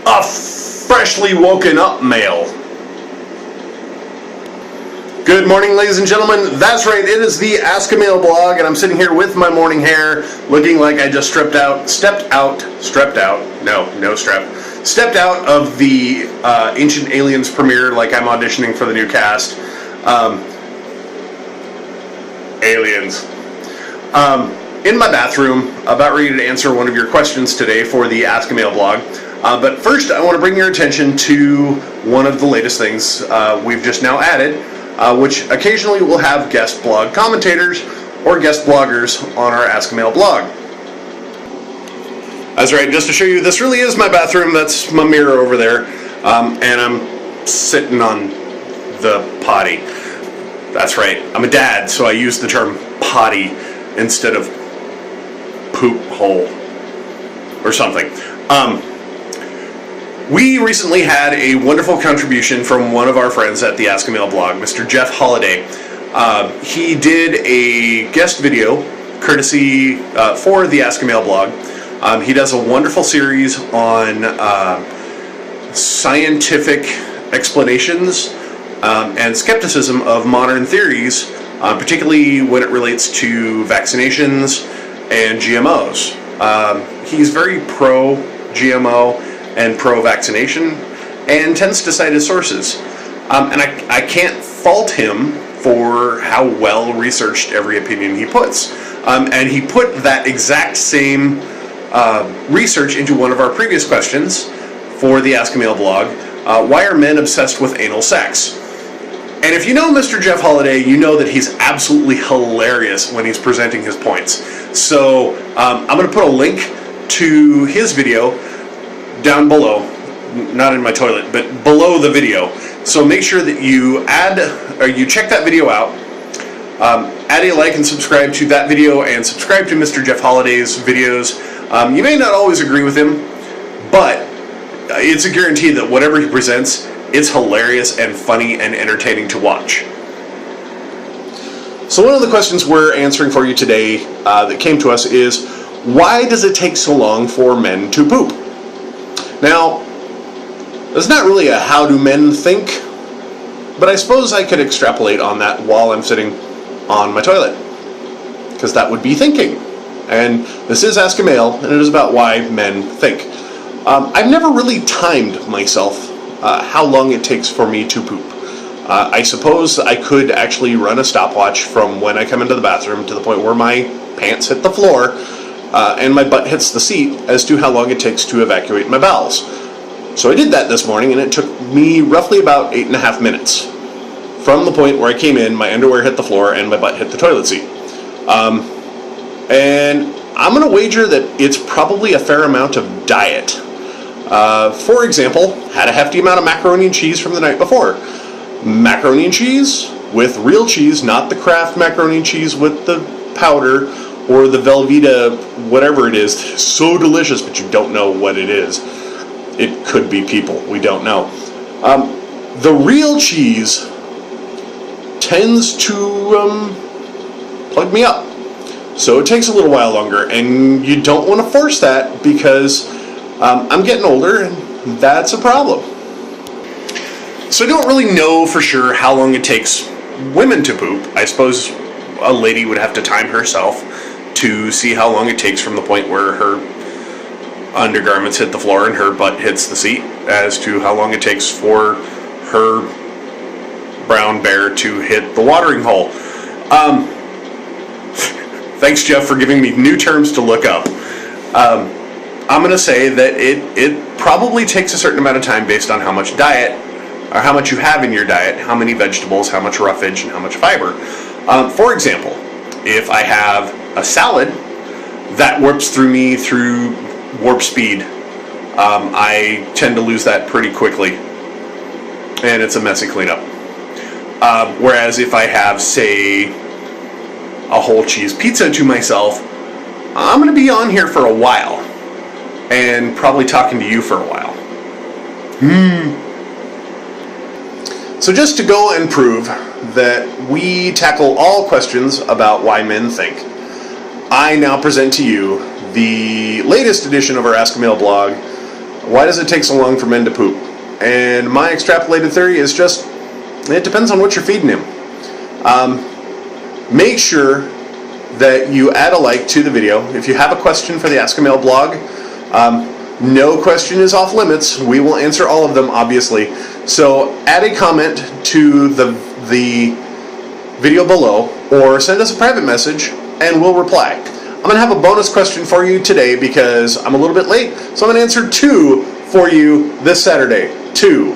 a freshly woken up male. Good morning, ladies and gentlemen. That's right, it is the Ask a Male blog, and I'm sitting here with my morning hair, looking like I just stepped out of the Ancient Aliens premiere, like I'm auditioning for the new cast. Aliens. In my bathroom, about ready to answer one of your questions today for the Ask a Male blog. But first, I want to bring your attention to one of the latest things we've just now added, which occasionally will have guest blog commentators or guest bloggers on our Ask a Male blog. That's right, just to show you, this really is my bathroom. That's my mirror over there, and I'm sitting on the potty. That's right, I'm a dad, so I use the term potty instead of poop hole or something. We recently had a wonderful contribution from one of our friends at the Ask a Male blog, Mr. Jeff Holiday. He did a guest video courtesy for the Ask a Male blog. He does a wonderful series on scientific explanations and skepticism of modern theories, particularly when it relates to vaccinations and GMOs. He's very pro-GMO and pro-vaccination, and tends to cite his sources. And I can't fault him for how well researched every opinion he puts. And he put that exact same research into one of our previous questions for the Ask a Male blog. Why are men obsessed with anal sex? And if you know Mr. Jeff Holiday, you know that he's absolutely hilarious when he's presenting his points. So I'm going to put a link to his video down below, not in my toilet, but below the video. So make sure that you check that video out, add a like and subscribe to that video, and subscribe to Mr. Jeff Holiday's videos. You may not always agree with him, but it's a guarantee that whatever he presents, it's hilarious and funny and entertaining to watch. So one of the questions we're answering for you today that came to us is, why does it take so long for men to poop? Now, it's not really a how do men think, but I suppose I could extrapolate on that while I'm sitting on my toilet, because that would be thinking. And this is Ask a Male, and it is about why men think. I've never really timed myself how long it takes for me to poop. I suppose I could actually run a stopwatch from when I come into the bathroom to the point where my pants hit the floor and my butt hits the seat as to how long it takes to evacuate my bowels. So I did that this morning, and it took me roughly about 8.5 minutes from the point where I came in, my underwear hit the floor, and my butt hit the toilet seat. And I'm going to wager that it's probably a fair amount of diet. For example, had a hefty amount of macaroni and cheese from the night before. Macaroni and cheese with real cheese, not the Kraft macaroni and cheese with the powder or the Velveeta, whatever it is. So delicious, but you don't know what it is. It could be people. We don't know. The real cheese tends to plug me up. So it takes a little while longer, and you don't want to force that because I'm getting older, and that's a problem. So I don't really know for sure how long it takes women to poop. I suppose a lady would have to time herself to see how long it takes from the point where her undergarments hit the floor and her butt hits the seat as to how long it takes for her brown bear to hit the watering hole. Thanks, Jeff, for giving me new terms to look up. I'm going to say that it probably takes a certain amount of time based on how much diet, or how much you have in your diet, how many vegetables, how much roughage, and how much fiber. For example, if I have a salad, that warps through me through warp speed. I tend to lose that pretty quickly, and it's a messy cleanup. Whereas if I have, say, a whole cheese pizza to myself, I'm going to be on here for a while, and probably talking to you for a while. So just to go and prove that we tackle all questions about why men think, I now present to you the latest edition of our Ask a Male blog, Why does it take so long for men to poop? And my extrapolated theory is just, it depends on what you're feeding him. Make sure that you add a like to the video. If you have a question for the Ask a Male blog, no question is off limits. We will answer all of them, obviously. So add a comment to the video below, or send us a private message and we'll reply. I'm going to have a bonus question for you today because I'm a little bit late, so I'm going to answer 2 for you this Saturday. 2.